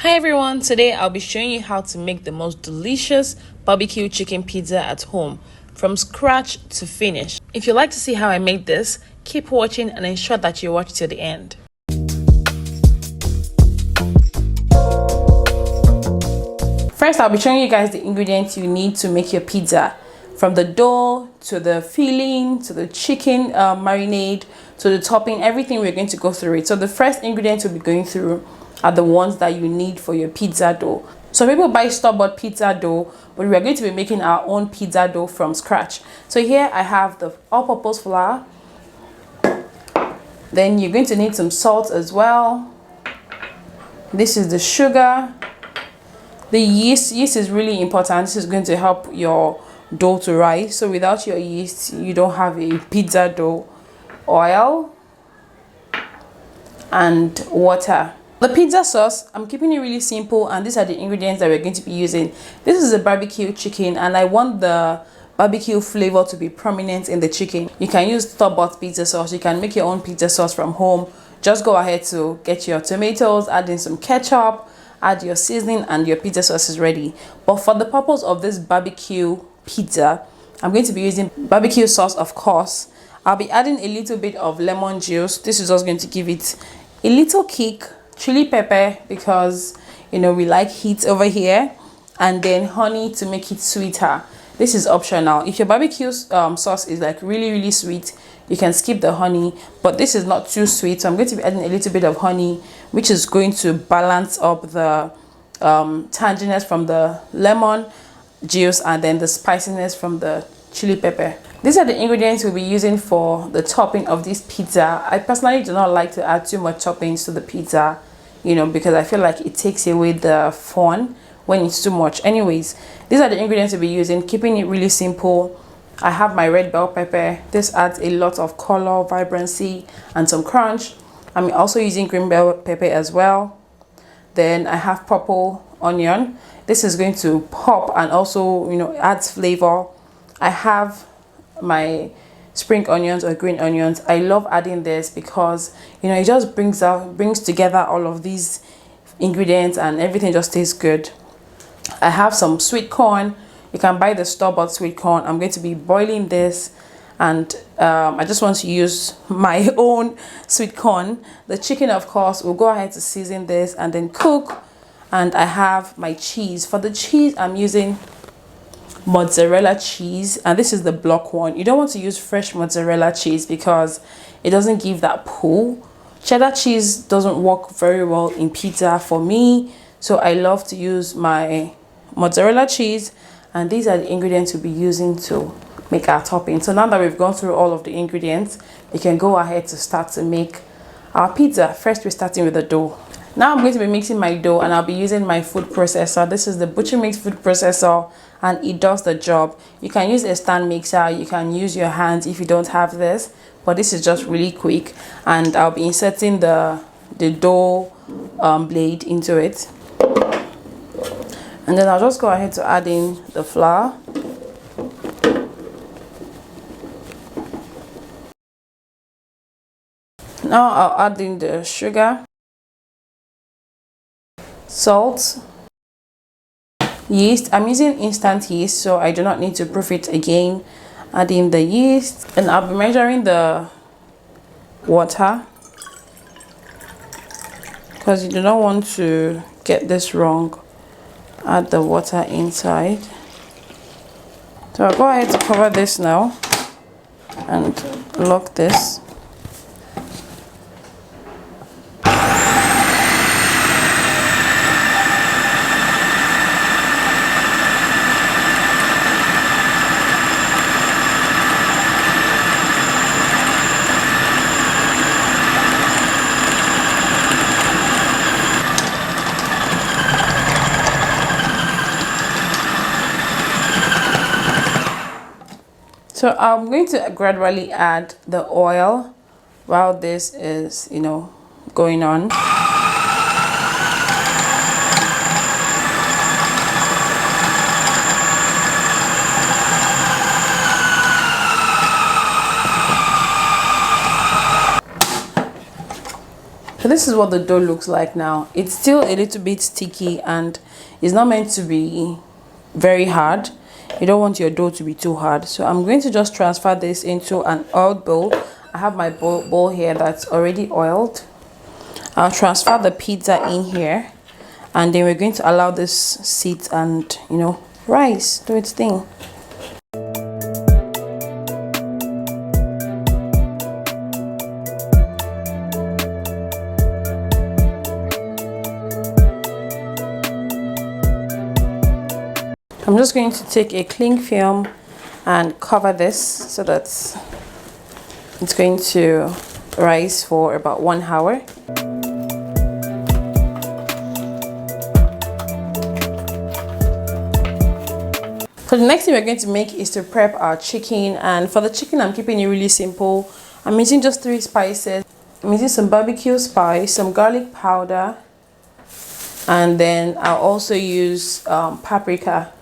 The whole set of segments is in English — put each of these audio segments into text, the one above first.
Hi everyone, today I'll be showing you how to make the most delicious barbecue chicken pizza at home from scratch to finish. If you'd like to see how I make this, keep watching and ensure that you watch till the end. First, I'll be showing you guys the ingredients you need to make your pizza. From the dough, to the filling, to the chicken marinade, to the topping, everything we're going to go through it. So the first ingredients we'll be going through are the ones that you need for your pizza dough. So people buy store-bought pizza dough, but we are going to be making our own pizza dough from scratch. So here I have the all-purpose flour. Then you're going to need some salt as well. This is the sugar. The yeast is really important. This is going to help your dough to rise. So without your yeast, you don't have a pizza dough. Oil and water. The pizza sauce, I'm keeping it really simple, and these are the ingredients that we're going to be using. This is a barbecue chicken, and I want the barbecue flavor to be prominent in the chicken. You can use store-bought pizza sauce. You can make your own pizza sauce from home. Just go ahead to get your tomatoes, add in some ketchup, add your seasoning, and your pizza sauce is ready. But for the purpose of this barbecue pizza, I'm going to be using barbecue sauce, of course. I'll be adding a little bit of lemon juice. This is just going to give it a little kick. Chili pepper, because you know we like heat over here, and then honey to make it sweeter. This is optional. If your barbecue sauce is like really sweet, you can skip the honey, but this is not too sweet, so I'm going to be adding a little bit of honey, which is going to balance up the tanginess from the lemon juice and then the spiciness from the chili pepper. These are the ingredients we'll be using for the topping of this pizza. I personally do not like to add too much toppings to the pizza, you know, because I feel like it takes away the fun when it's too much. Anyways, these are the ingredients we'll be using, keeping it really simple. I have my red bell pepper. This adds a lot of color, vibrancy, and some crunch. I'm also using green bell pepper as well. Then I have purple onion. This is going to pop and also, you know, adds flavor. I have my spring onions or green onions. I love adding this because, you know, it just brings together all of these ingredients and everything just tastes good. I have some sweet corn. You can buy the store-bought sweet corn. I'm going to be boiling this, and I just want to use my own sweet corn. The chicken, of course, we'll go ahead to season this and then cook. And I have my cheese. For the cheese, I'm using mozzarella cheese, and this is the block one. You don't want to use fresh mozzarella cheese because it doesn't give that pull. Cheddar cheese doesn't work very well in pizza for me, so I love to use my mozzarella cheese. And these are the ingredients we'll be using to make our topping. So now that we've gone through all of the ingredients, we can go ahead to start to make our pizza. First, we're starting with the dough. Now I'm going to be mixing my dough, and I'll be using my food processor. This is the Butcher Mix food processor, and it does the job. You can use a stand mixer, you can use your hands if you don't have this, but this is just really quick. And I'll be inserting the dough blade into it. And then I'll just go ahead to add in the flour. Now I'll add in the sugar, salt, yeast. I'm using instant yeast, so I do not need to proof it again. Add in the yeast, and I'll be measuring the water because you do not want to get this wrong. Add the water inside. So I'll go ahead to cover this now and lock this. So I'm going to gradually add the oil while this is, you know, going on. So this is what the dough looks like now. It's still a little bit sticky and it's not meant to be very hard. You don't want your dough to be too hard. So I'm going to just transfer this into an oiled bowl. I have my bowl here that's already oiled. I'll transfer the pizza in here, and then we're going to allow this sit and, you know, rise, do its thing. I'm just going to take a cling film and cover this so that it's going to rise for about 1 hour. So the next thing we're going to make is to prep our chicken, and for the chicken I'm keeping it really simple. I'm using just 3 spices. I'm using some barbecue spice, some garlic powder, and then I'll also use paprika.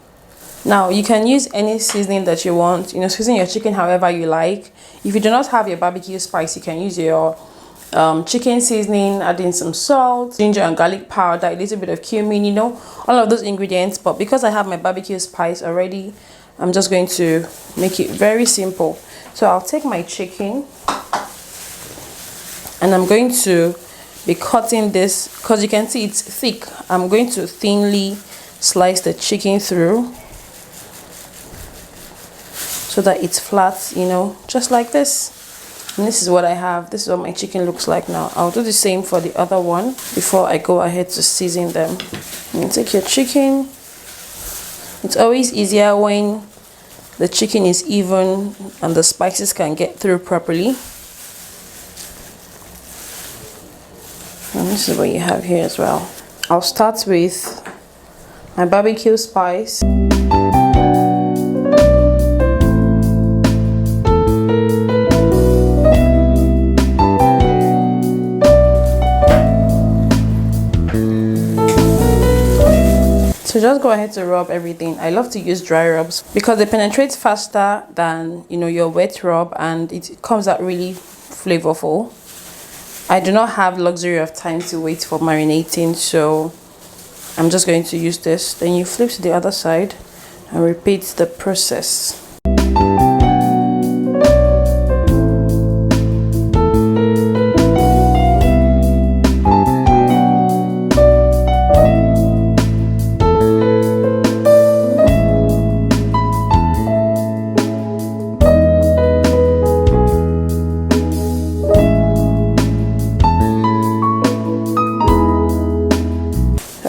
Now you can use any seasoning that you want, you know, season your chicken however you like. If you do not have your barbecue spice, you can use your chicken seasoning, add in some salt, ginger and garlic powder, a little bit of cumin, you know, all of those ingredients. But because I have my barbecue spice already, I'm just going to make it very simple. So I'll take my chicken and I'm going to be cutting this, because you can see it's thick. I'm going to thinly slice the chicken through so that it's flat, you know, just like this. And this is what I have. This is what my chicken looks like now. I'll do the same for the other one before I go ahead to season them. You take your chicken. It's always easier when the chicken is even and the spices can get through properly. And this is what you have here as well. I'll start with my barbecue spice. So just go ahead to rub everything. I love to use dry rubs because they penetrate faster than, you know, your wet rub, and it comes out really flavorful. I do not have luxury of time to wait for marinating, so I'm just going to use this. Then you flip to the other side and repeat the process.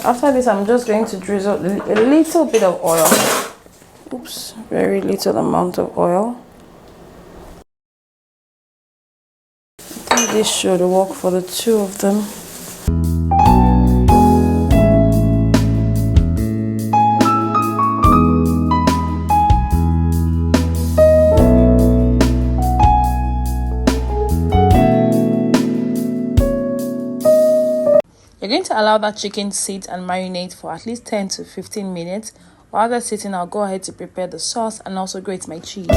After this, I'm just going to drizzle a little bit of oil. Oops, very little amount of oil. I think this should work for the 2 of them. You're going to allow that chicken sit and marinate for at least 10 to 15 minutes. While that's sitting, I'll go ahead to prepare the sauce and also grate my cheese.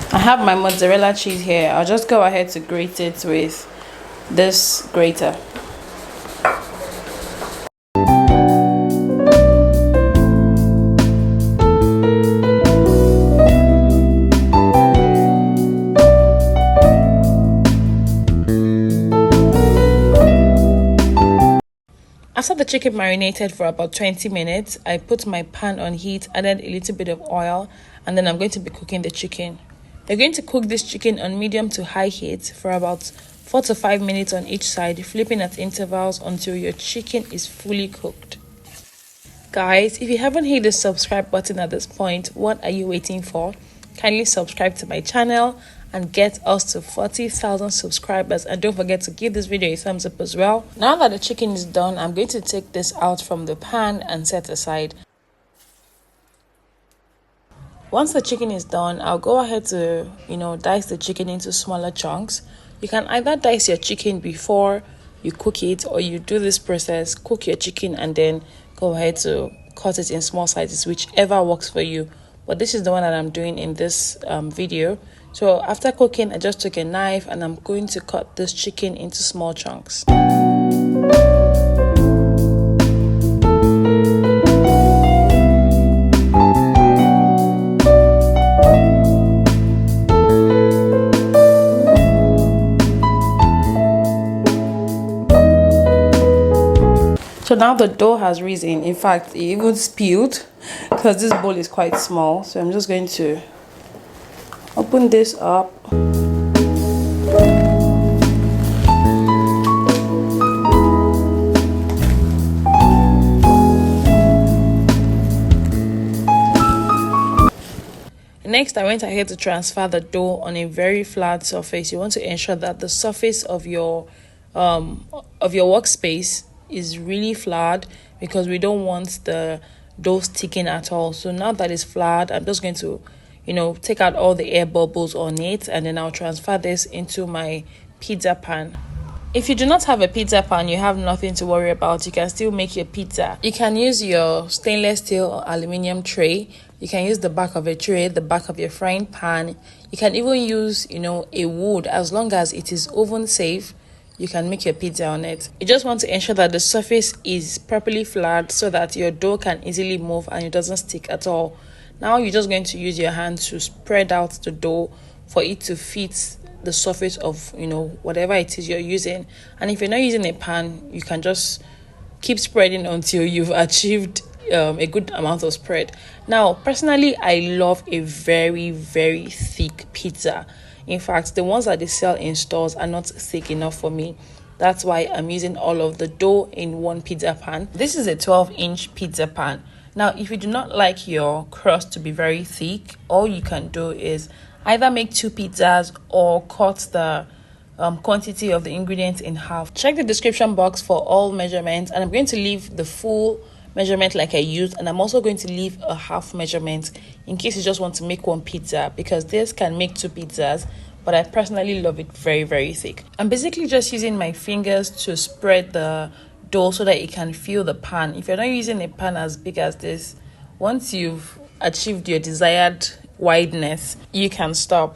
I have my mozzarella cheese here. I'll just go ahead to grate it with this grater. After the chicken marinated for about 20 minutes, I put my pan on heat, added a little bit of oil, and then I'm going to be cooking the chicken. You're going to cook this chicken on medium to high heat for about 4 to 5 minutes on each side, flipping at intervals until your chicken is fully cooked. Guys, if you haven't hit the subscribe button at this point, what are you waiting for? Kindly subscribe to my channel and get us to 40,000 subscribers, and don't forget to give this video a thumbs up as well. Now that the chicken is done, I'm going to take this out from the pan and set aside. Once the chicken is done, I'll go ahead to, dice the chicken into smaller chunks. You can either dice your chicken before you cook it, or you do this process, cook your chicken and then go ahead to cut it in small sizes, whichever works for you. But this is the one that I'm doing in this video. So after cooking, I just took a knife and I'm going to cut this chicken into small chunks. So now the dough has risen. In fact, it even spilled because this bowl is quite small. So I'm just going to open this up. Next, I went ahead to transfer the dough on a very flat surface. You want to ensure that the surface of your workspace is really flat, because we don't want the dough sticking at all. So now that it's flat, I'm just going to take out all the air bubbles on it, and then I'll transfer this into my pizza pan. If you do not have a pizza pan, you have nothing to worry about. You can still make your pizza. You can use your stainless steel or aluminum tray. You can use the back of a tray, the back of your frying pan. You can even use a wood. As long as it is oven safe, you can make your pizza on it. You just want to ensure that the surface is properly flat so that your dough can easily move and it doesn't stick at all. Now you're just going to use your hand to spread out the dough for it to fit the surface of whatever it is you're using. And if you're not using a pan, you can just keep spreading until you've achieved a good amount of spread. Now personally, I love a very, very thick pizza. In fact, the ones that they sell in stores are not thick enough for me. That's why I'm using all of the dough in one pizza pan. This is a 12-inch pizza pan. Now, if you do not like your crust to be very thick, all you can do is either make 2 pizzas or cut the quantity of the ingredients in half. Check the description box for all measurements, and I'm going to leave the full measurement like I used, and I'm also going to leave a half measurement in case you just want to make 1 pizza, because this can make 2 pizzas, but I personally love it very, very thick. I'm basically just using my fingers to spread the dough so that it can fill the pan. If you're not using a pan as big as this, once you've achieved your desired wideness, you can stop.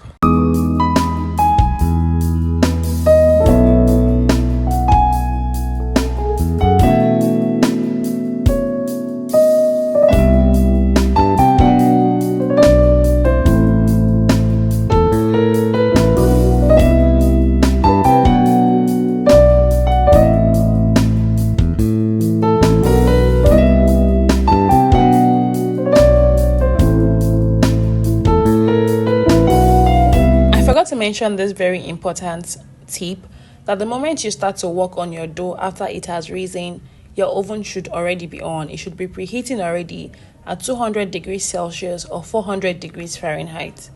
To mention this very important tip, that the moment you start to work on your dough after it has risen, your oven should already be on. It should be preheating already at 200 degrees Celsius or 400 degrees Fahrenheit.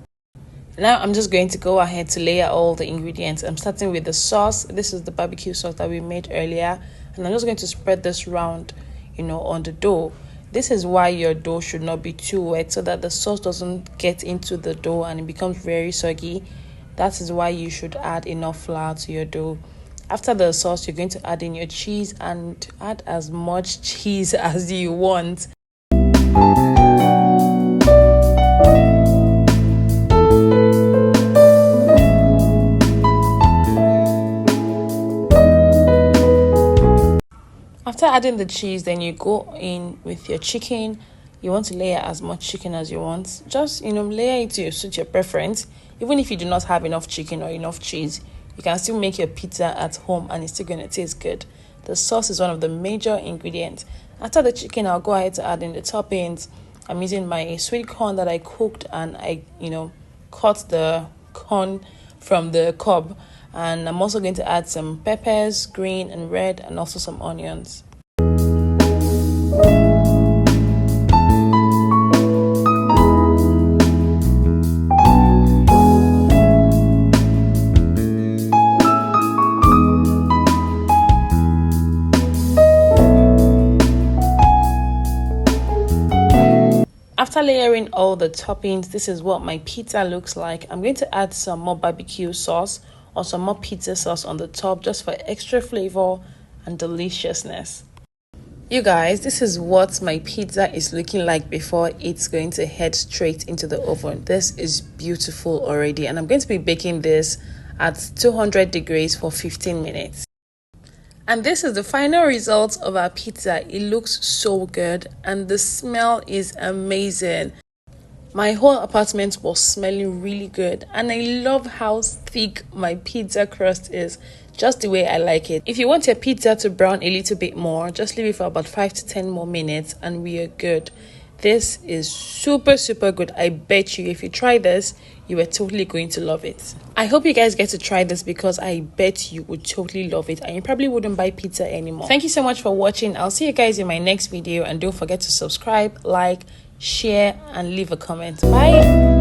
Now I'm just going to go ahead to layer all the ingredients. I'm starting with the sauce. This is the barbecue sauce that we made earlier, and I'm just going to spread this round on the dough. This is why your dough should not be too wet, so that the sauce doesn't get into the dough and it becomes very soggy. That is why you should add enough flour to your dough. After the sauce, you're going to add in your cheese, and add as much cheese as you want. After adding the cheese, then you go in with your chicken. You want to layer as much chicken as you want. Just layer it to suit your preference. Even if you do not have enough chicken or enough cheese, you can still make your pizza at home and it's still going to taste good. The sauce is one of the major ingredients. After the chicken, I'll go ahead to add in the toppings. I'm using my sweet corn that I cooked, and I cut the corn from the cob. And I'm also going to add some peppers, green and red, and also some onions. After layering all the toppings, this is what my pizza looks like. I'm going to add some more barbecue sauce or some more pizza sauce on the top just for extra flavor and deliciousness. You guys, this is what my pizza is looking like before it's going to head straight into the oven. This is beautiful already, and I'm going to be baking this at 200 degrees for 15 minutes. And this is the final result of our pizza. It looks so good and the smell is amazing. My whole apartment was smelling really good, and I love how thick my pizza crust is, just the way I like it. If you want your pizza to brown a little bit more, just leave it for about 5 to 10 more minutes and we are good. This is super good. I bet you if you try this, you are totally going to love it. I hope you guys get to try this because I bet you would totally love it and you probably wouldn't buy pizza anymore. Thank you so much for watching. I'll see you guys in my next video, and don't forget to subscribe, like, share and leave a comment. Bye.